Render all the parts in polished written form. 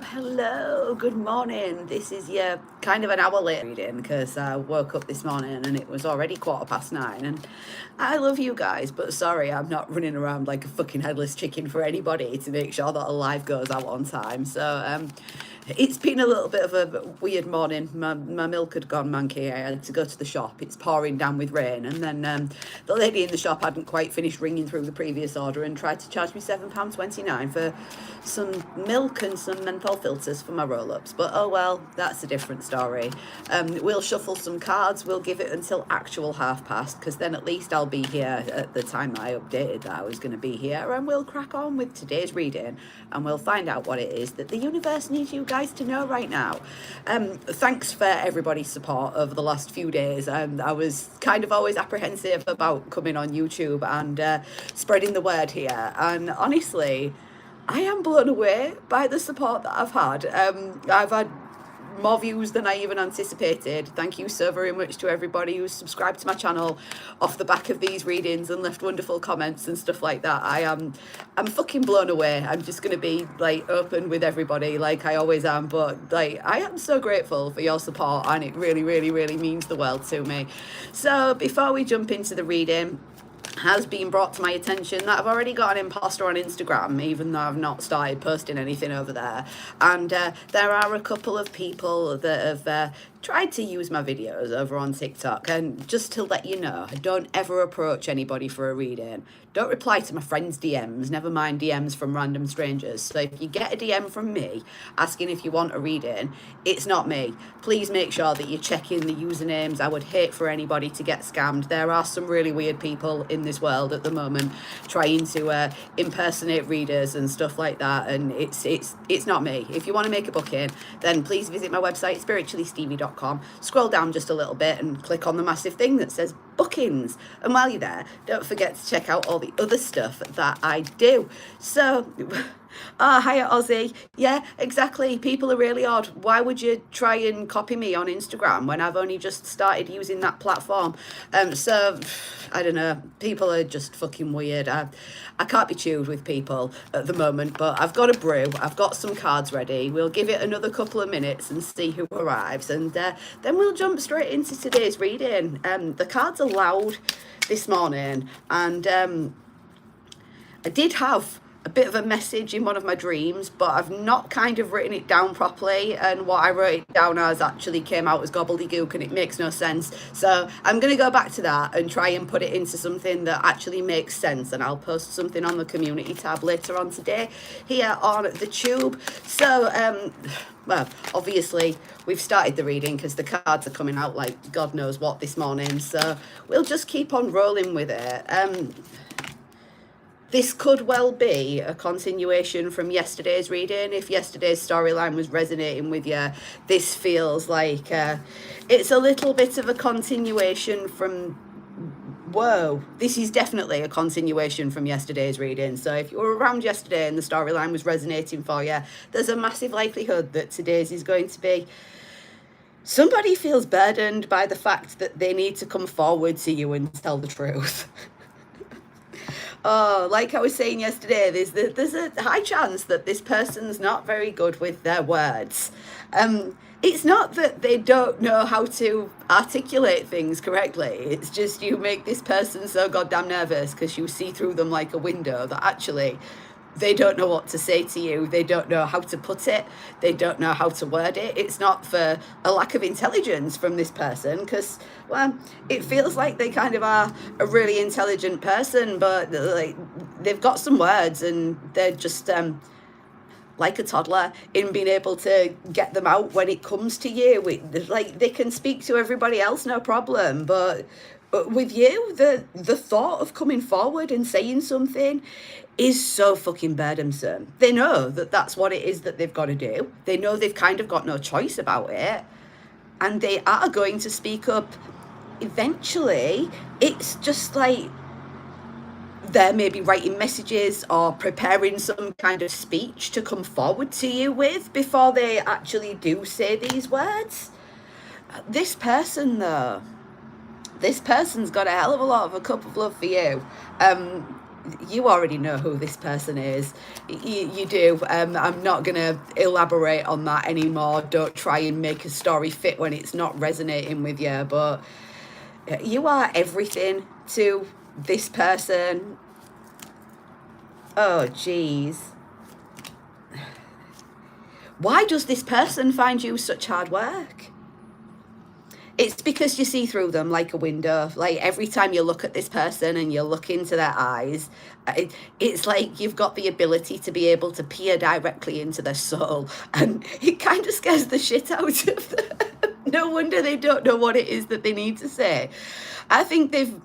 Hello, good morning. This is your kind of an hour late reading because I woke up this morning and it was already 9:15. And I love you guys, but sorry, I'm not running around like a fucking headless chicken for anybody to make sure that a live goes out on time. So, it's been a little bit of a weird morning. My milk had gone manky. I had to go to the shop. It's pouring down with rain. And then the lady in the shop hadn't quite finished ringing through the previous order and tried to charge me £7.29 for some milk and some menthol filters for my roll-ups. But oh well, that's a different story. We'll shuffle some cards. We'll give it until actual 1:30 because then at least I'll be here at the time that I updated that I was going to be here. And we'll crack on with today's reading and we'll find out what it is that the universe needs you guys to know right now. Thanks for everybody's support over the last few days. I was kind of always apprehensive about coming on YouTube and spreading the word here. And honestly, I am blown away by the support that I've had. I've had more views than I even anticipated. Thank you so very much to everybody who's subscribed to my channel off the back of these readings and left wonderful comments and stuff like that. I'm fucking blown away. I'm just gonna be like open with everybody like I always am, but like I am so grateful for your support and it really, really, really means the world to me. So before we jump into the reading, has been brought to my attention that I've already got an imposter on Instagram, even though I've not started posting anything over there. And there are a couple of people that have tried to use my videos over on TikTok. And just to let you know, I don't ever approach anybody for a reading. Don't reply to my friends' DMs, never mind DMs from random strangers. So if you get a DM from me asking if you want a reading, it's not me. Please make sure that you're checking the usernames. I would hate for anybody to get scammed. There are some really weird people in this world at the moment trying to impersonate readers and stuff like that, and it's not me. If you want to make a booking, then please visit my website spirituallystevie.com, scroll down just a little bit and click on the massive thing that says bookings, and while you're there, don't forget to check out all the other stuff that I do. So hiya Aussie. Yeah, exactly. People are really odd. Why would you try and copy me on Instagram when I've only just started using that platform? So I don't know. People are just fucking weird. I can't be chewed with people at the moment, but I've got a brew. I've got some cards ready. We'll give it another couple of minutes and see who arrives, and then we'll jump straight into today's reading. The cards are loud this morning, and I did have a bit of a message in one of my dreams, but I've not kind of written it down properly, and what I wrote it down as actually came out as gobbledygook and it makes no sense. So I'm going to go back to that and try and put it into something that actually makes sense, and I'll post something on the community tab later on today here on the tube. So well, obviously we've started the reading because the cards are coming out like God knows what this morning, so we'll just keep on rolling with it. This could well be a continuation from yesterday's reading. If yesterday's storyline was resonating with you, this feels like it's a little bit of a continuation from... Whoa, this is definitely a continuation from yesterday's reading. So if you were around yesterday and the storyline was resonating for you, there's a massive likelihood that today's is going to be... Somebody feels burdened by the fact that they need to come forward to you and tell the truth. Oh, like I was saying yesterday, there's a high chance that this person's not very good with their words. It's not that they don't know how to articulate things correctly. It's just you make this person so goddamn nervous because you see through them like a window that actually they don't know what to say to you. They don't know how to put it. They don't know how to word it. It's not for a lack of intelligence from this person because, well, it feels like they kind of are a really intelligent person, but like they've got some words and they're just like a toddler in being able to get them out when it comes to you. Like they can speak to everybody else, no problem, but with you, the thought of coming forward and saying something is so fucking burdensome. They know that that's what it is that they've got to do. They know they've kind of got no choice about it, and they are going to speak up eventually. It's just like they're maybe writing messages or preparing some kind of speech to come forward to you with before they actually do say these words. This person though, this person's got a hell of a lot of a cup of love for you. you already know who this person is. You do. I'm not going to elaborate on that anymore. Don't try and make a story fit when it's not resonating with you. But you are everything to this person. Oh, jeez. Why does this person find you such hard work? It's because you see through them like a window. Like every time you look at this person and you look into their eyes, it's like you've got the ability to be able to peer directly into their soul. And it kind of scares the shit out of them. No wonder they don't know what it is that they need to say. I think they've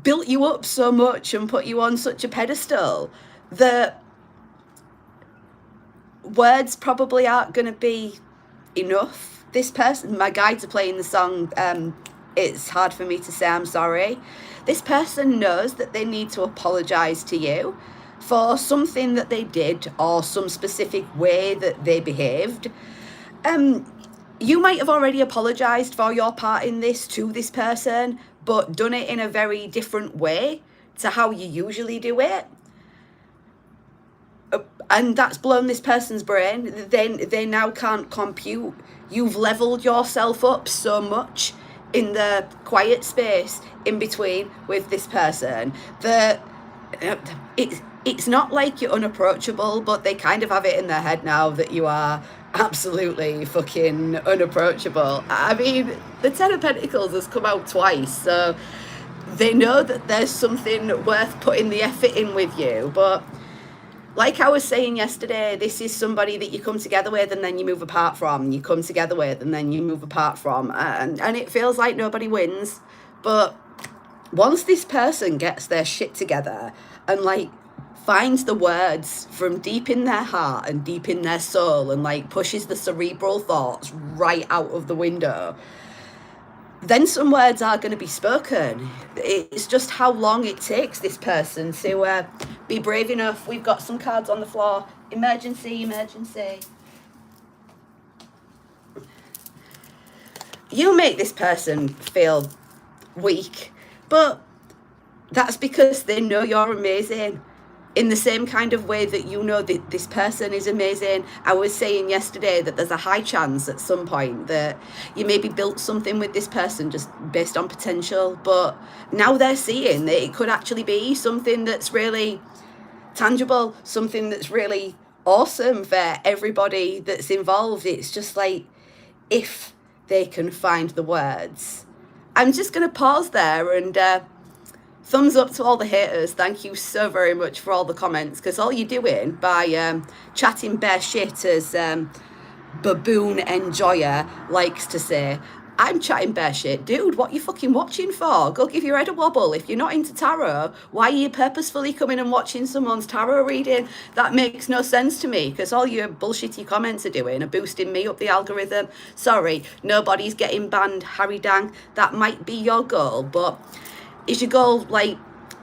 built you up so much and put you on such a pedestal that words probably aren't going to be enough. This person, my guides are playing the song, It's Hard for Me to Say I'm Sorry. This person knows that they need to apologise to you for something that they did or some specific way that they behaved. You might have already apologised for your part in this to this person, but done it in a very different way to how you usually do it. And that's blown this person's brain. They now can't compute. You've leveled yourself up so much in the quiet space in between with this person that it's not like you're unapproachable, but they kind of have it in their head now that you are absolutely fucking unapproachable. I mean, the Ten of Pentacles has come out twice, so they know that there's something worth putting the effort in with you, but like I was saying yesterday, this is somebody that you come together with and then you move apart from. You come together with and then you move apart from. And it feels like nobody wins. But once this person gets their shit together and like finds the words from deep in their heart and deep in their soul and like pushes the cerebral thoughts right out of the window, then some words are going to be spoken. It's just how long it takes this person to be brave enough. We've got some cards on the floor. Emergency, emergency. You make this person feel weak, but that's because they know you're amazing. In the same kind of way that you know that this person is amazing. I was saying yesterday that there's a high chance at some point that you maybe built something with this person just based on potential, but now they're seeing that it could actually be something that's really tangible, something that's really awesome for everybody that's involved. It's just like, if they can find the words. I'm just going to pause there and thumbs up to all the haters. Thank you so very much for all the comments, because all you're doing by chatting bare shit, as Baboon Enjoyer likes to say, I'm chatting bare shit. Dude, what you fucking watching for? Go give your head a wobble. If you're not into tarot, why are you purposefully coming and watching someone's tarot reading? That makes no sense to me, because all your bullshitty comments are doing are boosting me up the algorithm. Sorry, nobody's getting banned, Harry Dang. That might be your goal, but is your goal, like,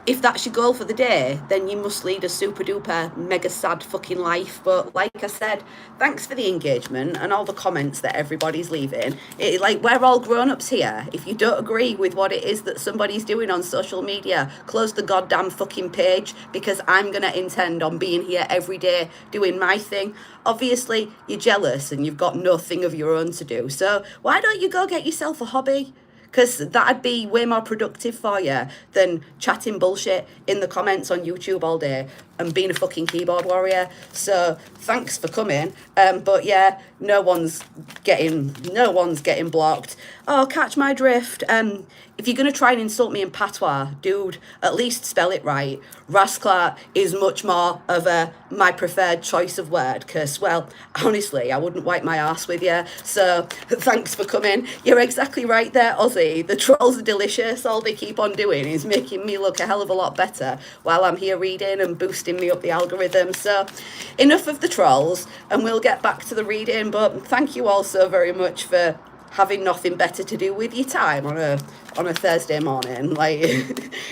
if that's your goal for the day, then you must lead a super duper mega sad fucking life. But like I said, thanks for the engagement and all the comments that everybody's leaving. Like, we're all grown-ups here. If you don't agree with what it is that somebody's doing on social media, close the goddamn fucking page, because I'm gonna intend on being here every day doing my thing. Obviously, you're jealous and you've got nothing of your own to do, so why don't you go get yourself a hobby? Because that'd be way more productive for you than chatting bullshit in the comments on YouTube all day and being a fucking keyboard warrior. So thanks for coming. But yeah, no one's getting blocked. Oh, catch my drift. If you're going to try and insult me in patois, dude, at least spell it right. Rasclat is much more of my preferred choice of word, because, well, honestly, I wouldn't wipe my ass with you. So thanks for coming. You're exactly right there, Aussie. The trolls are delicious. All they keep on doing is making me look a hell of a lot better while I'm here reading and boosting me up the algorithm. So enough of the trolls, and we'll get back to the reading. But thank you all so very much for having nothing better to do with your time on a Thursday morning. Like,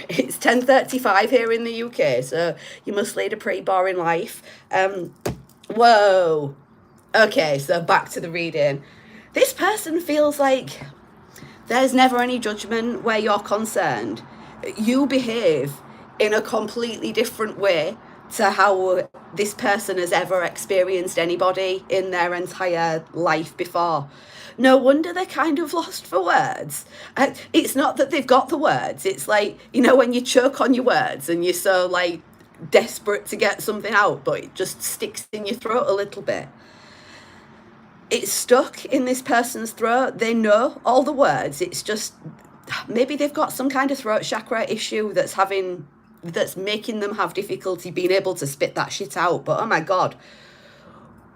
it's 10:35 here in the UK, so you must lead a pretty boring life. Whoa. Okay, so back to the reading. This person feels like there's never any judgment where you're concerned. You behave in a completely different way to how this person has ever experienced anybody in their entire life before. No wonder they're kind of lost for words. It's not that they've got the words. It's like, you know, when you choke on your words and you're so like desperate to get something out, but it just sticks in your throat a little bit. It's stuck in this person's throat. They know all the words. It's just maybe they've got some kind of throat chakra issue that's making them have difficulty being able to spit that shit out. But oh my God,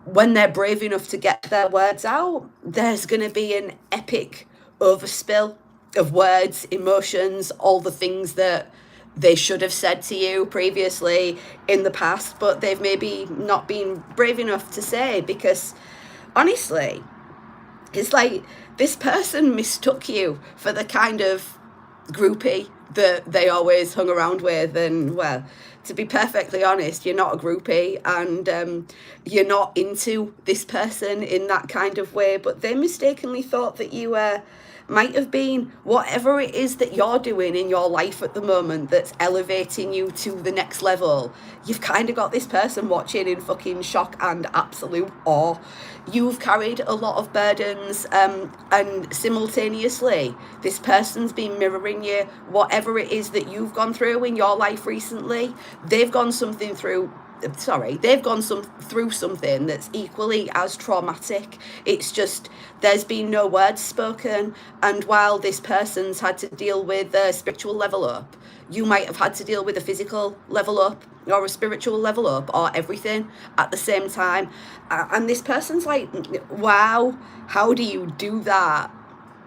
when they're brave enough to get their words out, there's going to be an epic overspill of words, emotions, all the things that they should have said to you previously in the past, but they've maybe not been brave enough to say, because honestly, it's like this person mistook you for the kind of groupie that they always hung around with. And well, to be perfectly honest, you're not a groupie, and you're not into this person in that kind of way, but they mistakenly thought that you might have been. Whatever it is that you're doing in your life at the moment that's elevating you to the next level, you've kind of got this person watching in fucking shock and absolute awe. You've carried a lot of burdens, and simultaneously this person's been mirroring you. Whatever it is that you've gone through in your life recently, they've gone through something that's equally as traumatic. It's just there's been no words spoken, and while this person's had to deal with a spiritual level up, you might have had to deal with a physical level up or a spiritual level up or everything at the same time. And this person's like, wow, how do you do that?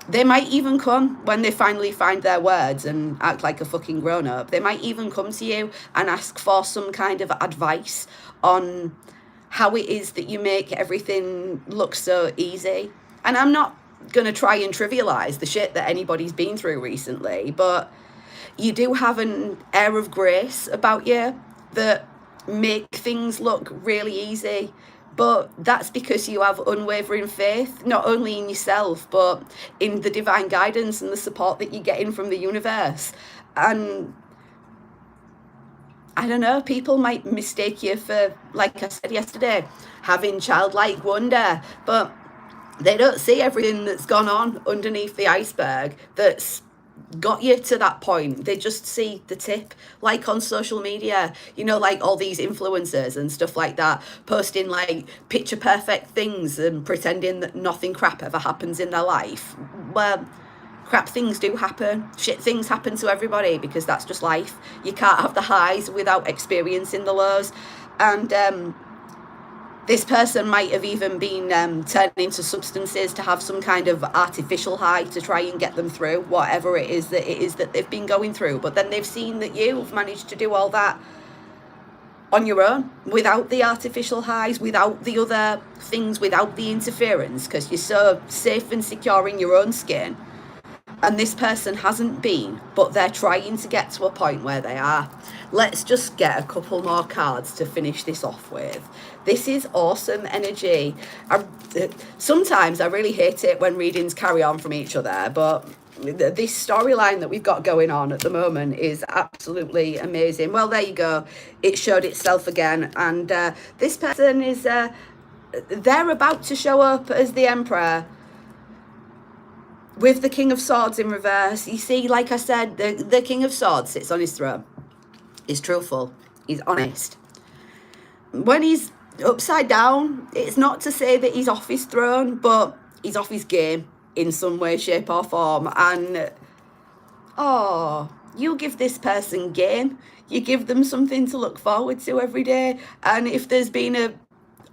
They might even come when they finally find their words and act like a fucking grown-up. They might even come to you and ask for some kind of advice on how it is that you make everything look so easy. And I'm not going to try and trivialize the shit that anybody's been through recently, but you do have an air of grace about you that make things look really easy. But that's because you have unwavering faith, not only in yourself, but in the divine guidance and the support that you're getting from the universe. And I don't know, people might mistake you for, like I said yesterday, having childlike wonder, but they don't see everything that's gone on underneath the iceberg that's got you to that point. They just see the tip, like on social media, you know, like all these influencers and stuff like that posting like picture perfect things and pretending that nothing crap ever happens in their life. Well, crap things do happen. Shit things happen to everybody, because that's just life. You can't have the highs without experiencing the lows. And this person might have even been turning to substances to have some kind of artificial high to try and get them through whatever it is that they've been going through. But then they've seen that you've managed to do all that on your own, without the artificial highs, without the other things, without the interference, because you're so safe and secure in your own skin. And this person hasn't been, but they're trying to get to a point where they are. Let's just get a couple more cards to finish this off with. This is awesome energy. Sometimes I really hate it when readings carry on from each other, but this storyline that we've got going on at the moment is absolutely amazing. Well, there you go. It showed itself again. And this person is, they're about to show up as the Emperor with the King of Swords in reverse. You see, like I said, the King of Swords sits on his throne. He's truthful. He's honest. When he's upside down, it's not to say that he's off his throne, but he's off his game in some way, shape or form. And, you give this person game. You give them something to look forward to every day. And if there's been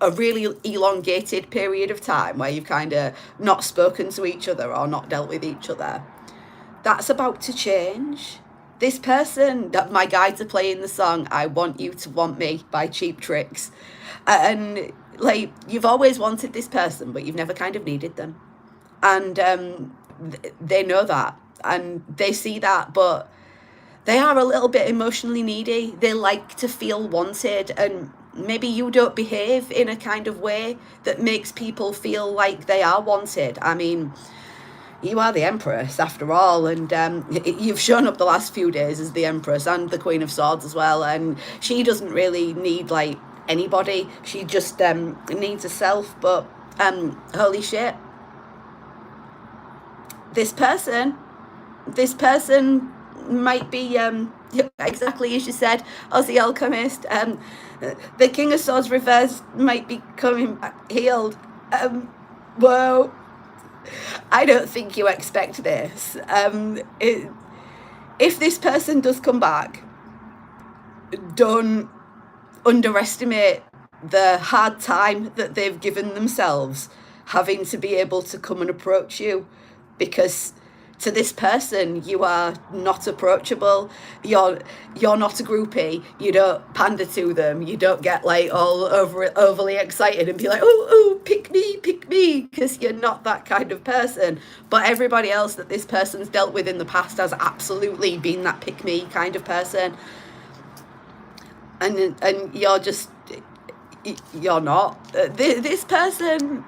a really elongated period of time where you've kind of not spoken to each other or not dealt with each other, that's about to change. This person, that my guides are playing the song I Want You to Want Me by Cheap Tricks, and like, you've always wanted this person, but you've never kind of needed them, and they know that and they see that, but they are a little bit emotionally needy. They like to feel wanted, and maybe you don't behave in a kind of way that makes people feel like they are wanted. I mean, you are the Empress after all, and you've shown up the last few days as the Empress and the Queen of Swords as well, and she doesn't really need like anybody, she just needs herself. But holy shit, this person might be exactly as you said, Aussie Alchemist. The King of Swords reversed might be coming back healed. Whoa, I don't think you expect this. If this person does come back, don't underestimate the hard time that they've given themselves having to be able to come and approach you, because to this person you are not approachable, you're not a groupie, you don't pander to them, you don't get like all overly excited and be like, oh pick me, because you're not that kind of person. But everybody else that this person's dealt with in the past has absolutely been that pick me kind of person, and you're not. This person,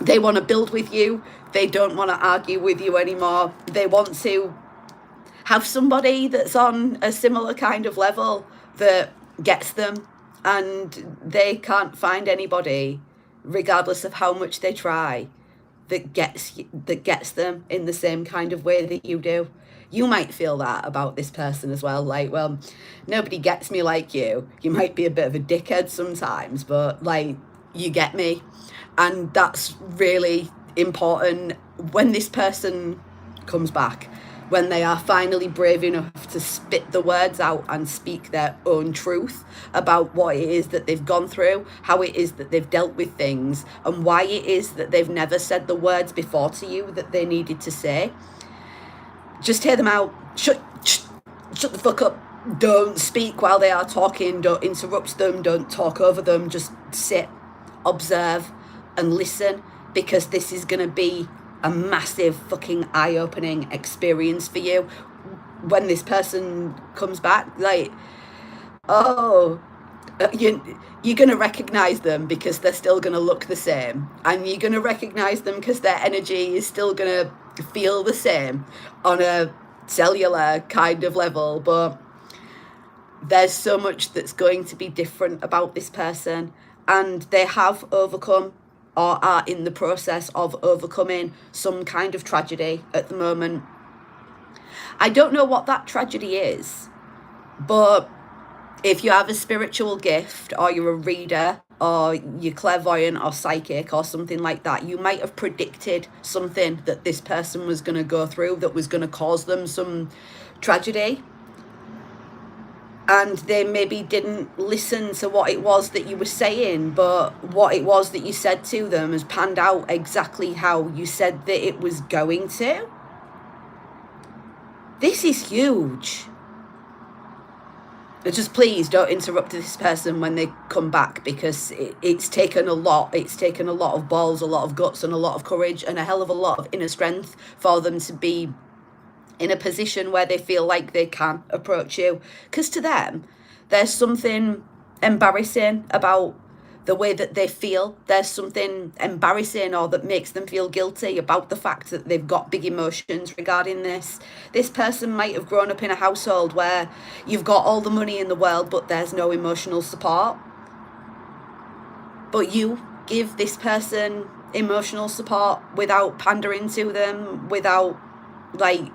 they want to build with you, they don't want to argue with you anymore, they want to have somebody that's on a similar kind of level that gets them, and they can't find anybody, regardless of how much they try, that gets them in the same kind of way that you do. You might feel that about this person as well, like, well, nobody gets me like you might be a bit of a dickhead sometimes, but like, you get me. And that's really important when this person comes back, when they are finally brave enough to spit the words out and speak their own truth about what it is that they've gone through, how it is that they've dealt with things, and why it is that they've never said the words before to you that they needed to say. Just hear them out. Shut the fuck up. Don't speak while they are talking. Don't interrupt them. Don't talk over them. Just sit, observe, and listen, because this is going to be a massive fucking eye-opening experience for you when this person comes back. Like, oh, you're going to recognize them because they're still going to look the same, and you're going to recognize them because their energy is still going to feel the same on a cellular kind of level. But there's so much that's going to be different about this person, and they have overcome or are in the process of overcoming some kind of tragedy at the moment. I don't know what that tragedy is, but if you have a spiritual gift, or you're a reader, or you're clairvoyant or psychic or something like that, you might have predicted something that this person was going to go through that was going to cause them some tragedy, and they maybe didn't listen to what it was that you were saying, but what it was that you said to them has panned out exactly how you said that it was going to. This is huge. Just please don't interrupt this person when they come back, because it's taken a lot. It's taken a lot of balls, a lot of guts, and a lot of courage, and a hell of a lot of inner strength for them to be in a position where they feel like they can approach you. Because to them, there's something embarrassing about the way that they feel. There's something embarrassing or that makes them feel guilty about the fact that they've got big emotions regarding this. This person might have grown up in a household where you've got all the money in the world, but there's no emotional support. But you give this person emotional support without pandering to them, without like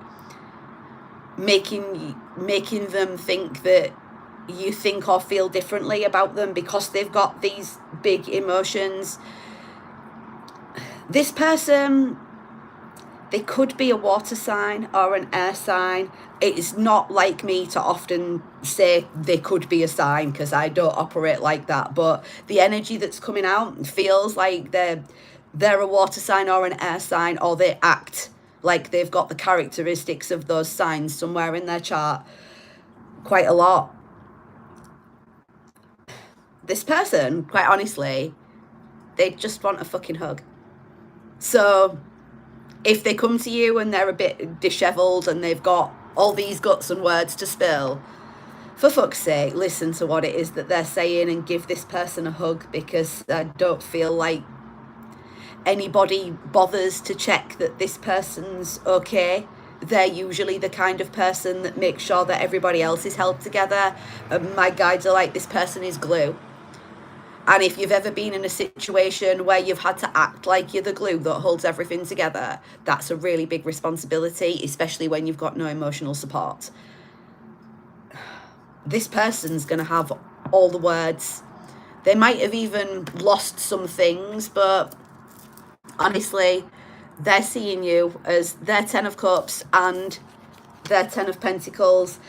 making them think that you think or feel differently about them because they've got these big emotions. This person, they could be a water sign or an air sign. It's not like me to often say they could be a sign, because I don't operate like that, but the energy that's coming out feels like they're a water sign or an air sign, or they act like they've got the characteristics of those signs somewhere in their chart quite a lot. This person, quite honestly, they just want a fucking hug. So if they come to you and they're a bit disheveled and they've got all these guts and words to spill, for fuck's sake, listen to what it is that they're saying and give this person a hug, because I don't feel like anybody bothers to check that this person's okay. They're usually the kind of person that makes sure that everybody else is held together. My guides are like, this person is glue. And if you've ever been in a situation where you've had to act like you're the glue that holds everything together, that's a really big responsibility, especially when you've got no emotional support. This person's going to have all the words. They might have even lost some things, but honestly, they're seeing you as their 10 of Cups and their 10 of Pentacles.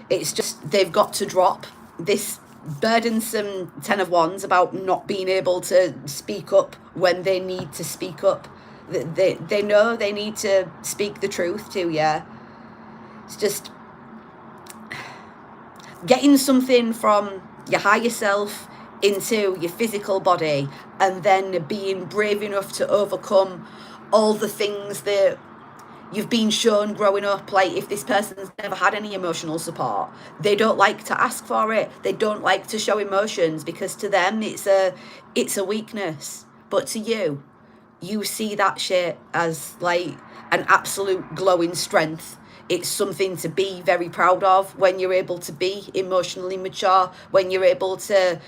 It's just they've got to drop this burdensome 10 of Wands about not being able to speak up when they need to speak up. They know they need to speak the truth to you. It's just getting something from your higher self into your physical body, and then being brave enough to overcome all the things that you've been shown growing up. Like, if this person's never had any emotional support, they don't like to ask for it. They don't like to show emotions because to them it's a weakness. But to you, you see that shit as like an absolute glowing strength. It's something to be very proud of when you're able to be emotionally mature, when you're able to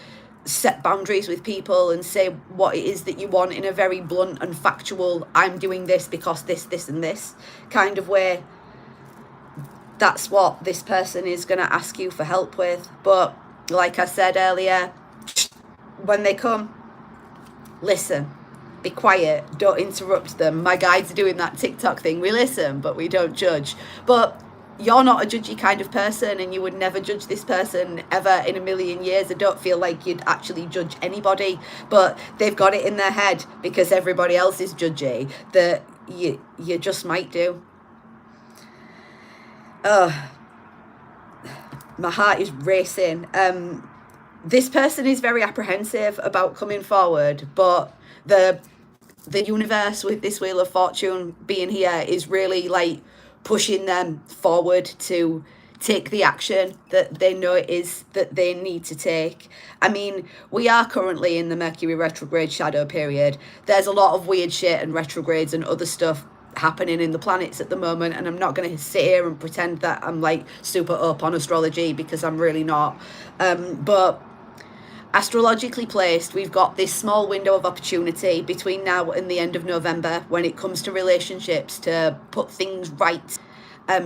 set boundaries with people and say what it is that you want in a very blunt and factual, I'm doing this because this and this kind of way. That's what this person is going to ask you for help with. But like I said earlier, when they come, listen, be quiet, don't interrupt them. My guides are doing that TikTok thing. We listen, but we don't judge. But you're not a judgy kind of person, and you would never judge this person ever in a million years. I don't feel like you'd actually judge anybody, but they've got it in their head because everybody else is judgy that you just might do. My heart is racing. This person is very apprehensive about coming forward, but the universe with this Wheel of Fortune being here is really like pushing them forward to take the action that they know it is that they need to take. I mean, we are currently in the Mercury retrograde shadow period. There's a lot of weird shit and retrogrades and other stuff happening in the planets at the moment, and I'm not going to sit here and pretend that I'm like super up on astrology because I'm really not. But astrologically placed, we've got this small window of opportunity between now and the end of November when it comes to relationships to put things right,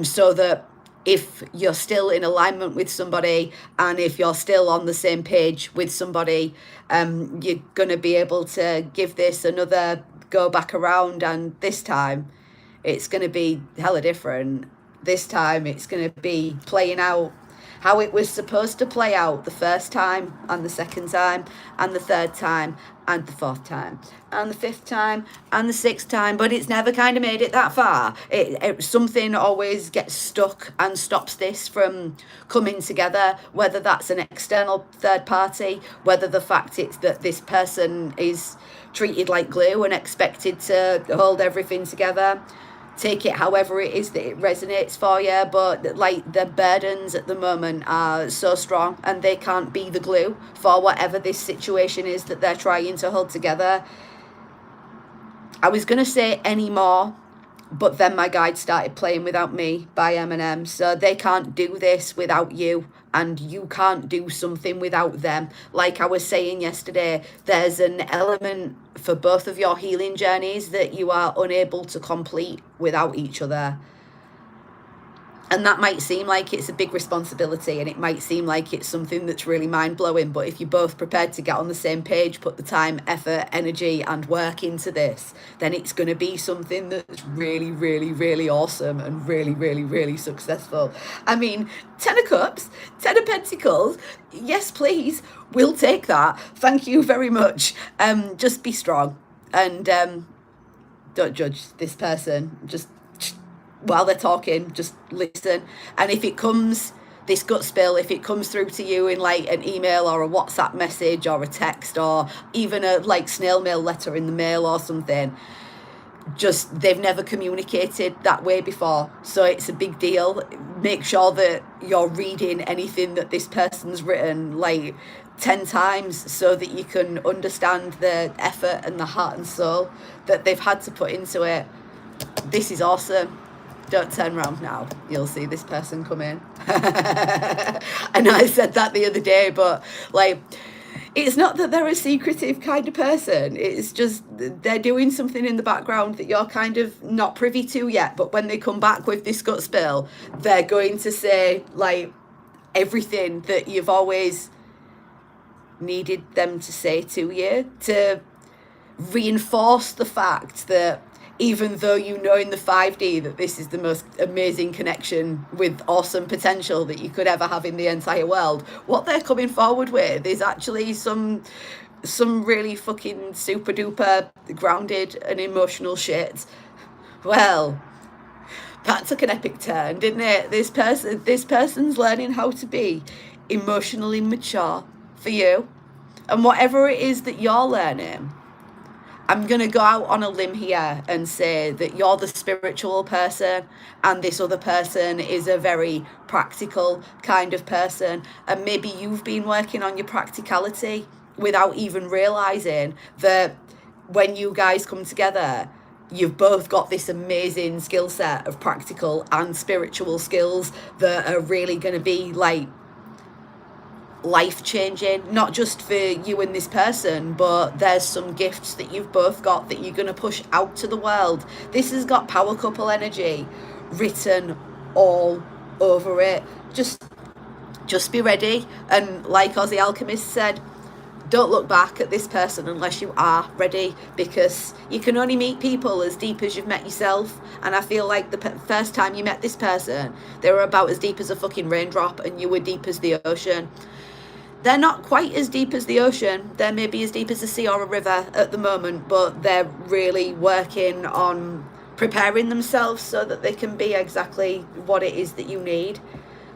so that if you're still in alignment with somebody and if you're still on the same page with somebody, you're going to be able to give this another go back around, and this time it's going to be hella different. This time it's going to be playing out how it was supposed to play out the first time, and the second time, and the third time, and the fourth time, and the fifth time, and the sixth time, but it's never kind of made it that far. Something always gets stuck and stops this from coming together, whether that's an external third party, whether the fact it's that this person is treated like glue and expected to hold everything together. Take it however it is that it resonates for you, but like the burdens at the moment are so strong and they can't be the glue for whatever this situation is that they're trying to hold together. I was going to say anymore, but then my guide started playing Without Me by Eminem. So they can't do this without you, and you can't do something without them. Like I was saying yesterday, there's an element for both of your healing journeys that you are unable to complete without each other. And that might seem like it's a big responsibility, and it might seem like it's something that's really mind-blowing, but if you're both prepared to get on the same page, put the time, effort, energy and work into this, then it's going to be something that's really, really, really awesome and really, really, really successful. I mean, 10 of Cups, 10 of Pentacles, yes please, we'll take that. Thank you very much. Just be strong, and don't judge this person. Just while they're talking, just listen. And if it comes, this gut spill, if it comes through to you in like an email or a WhatsApp message or a text or even a like snail mail letter in the mail or something, just they've never communicated that way before, so it's a big deal. Make sure that you're reading anything that this person's written like 10 times so that you can understand the effort and the heart and soul that they've had to put into it. This is awesome. Don't turn around now, you'll see this person come in. I know I said that the other day, but like, it's not that they're a secretive kind of person. It's just they're doing something in the background that you're kind of not privy to yet. But when they come back with this gut spill, they're going to say like everything that you've always needed them to say to you, to reinforce the fact that even though you know in the 5D that this is the most amazing connection with awesome potential that you could ever have in the entire world, what they're coming forward with is actually some really fucking super duper grounded and emotional shit. Well, that took an epic turn, didn't it? This person's learning how to be emotionally mature for you. And whatever it is that you're learning, I'm going to go out on a limb here and say that you're the spiritual person and this other person is a very practical kind of person. And maybe you've been working on your practicality without even realizing that when you guys come together, you've both got this amazing skill set of practical and spiritual skills that are really going to be like life-changing, not just for you and this person, but there's some gifts that you've both got that you're going to push out to the world. This has got power couple energy written all over it. Just be ready, and like Ozzy Alchemist said, don't look back at this person unless you are ready, because you can only meet people as deep as you've met yourself. And I feel like the first time you met this person, they were about as deep as a fucking raindrop and you were deep as the ocean. They're not quite as deep as the ocean. They're maybe as deep as a sea or a river at the moment, but they're really working on preparing themselves so that they can be exactly what it is that you need.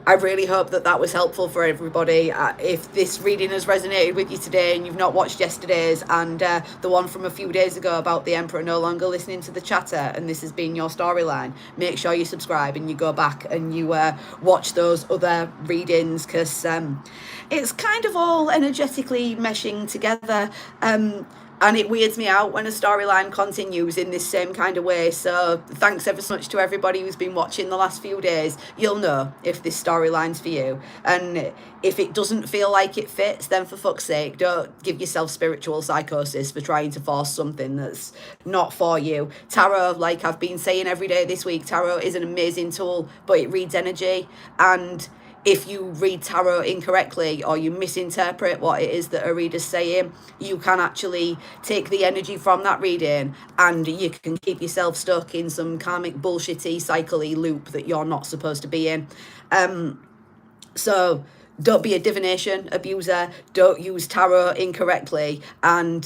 I really hope that that was helpful for everybody. If this reading has resonated with you today and you've not watched yesterday's and the one from a few days ago about the Emperor no longer listening to the chatter, and this has been your storyline, make sure you subscribe and you go back and you watch those other readings, because it's kind of all energetically meshing together. And it weirds me out when a storyline continues in this same kind of way. So thanks ever so much to everybody who's been watching the last few days. You'll know if this storyline's for you. And if it doesn't feel like it fits, then for fuck's sake, don't give yourself spiritual psychosis for trying to force something that's not for you. Tarot, like I've been saying every day this week, tarot is an amazing tool, but it reads energy. And if you read tarot incorrectly or you misinterpret what it is that a reader's saying, you can actually take the energy from that reading and you can keep yourself stuck in some karmic bullshitty cycle-y loop that you're not supposed to be in. So don't be a divination abuser, don't use tarot incorrectly, and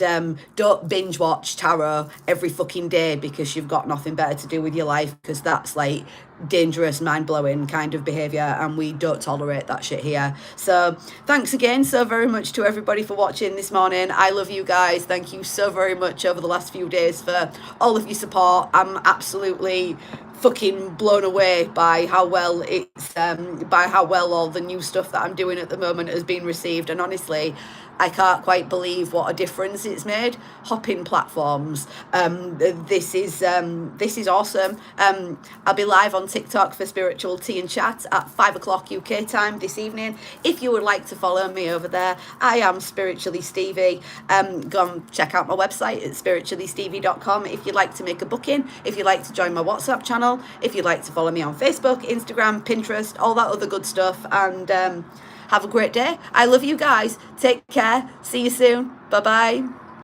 don't binge watch tarot every fucking day because you've got nothing better to do with your life, because that's like dangerous, mind-blowing kind of behavior and we don't tolerate that shit here. So thanks again so very much to everybody for watching this morning. I love you guys. Thank you so very much over the last few days for all of your support. I'm absolutely fucking blown away by how well all the new stuff that I'm doing at the moment has been received, and honestly I can't quite believe what a difference it's made. Hopping platforms. This is awesome. I'll be live on TikTok for Spiritual Tea and Chat at 5 o'clock UK time this evening. If you would like to follow me over there, I am Spiritually Stevie. Go and check out my website at spirituallystevie.com if you'd like to make a booking, if you'd like to join my WhatsApp channel, if you'd like to follow me on Facebook, Instagram, Pinterest, all that other good stuff. And have a great day. I love you guys. Take care. See you soon. Bye-bye.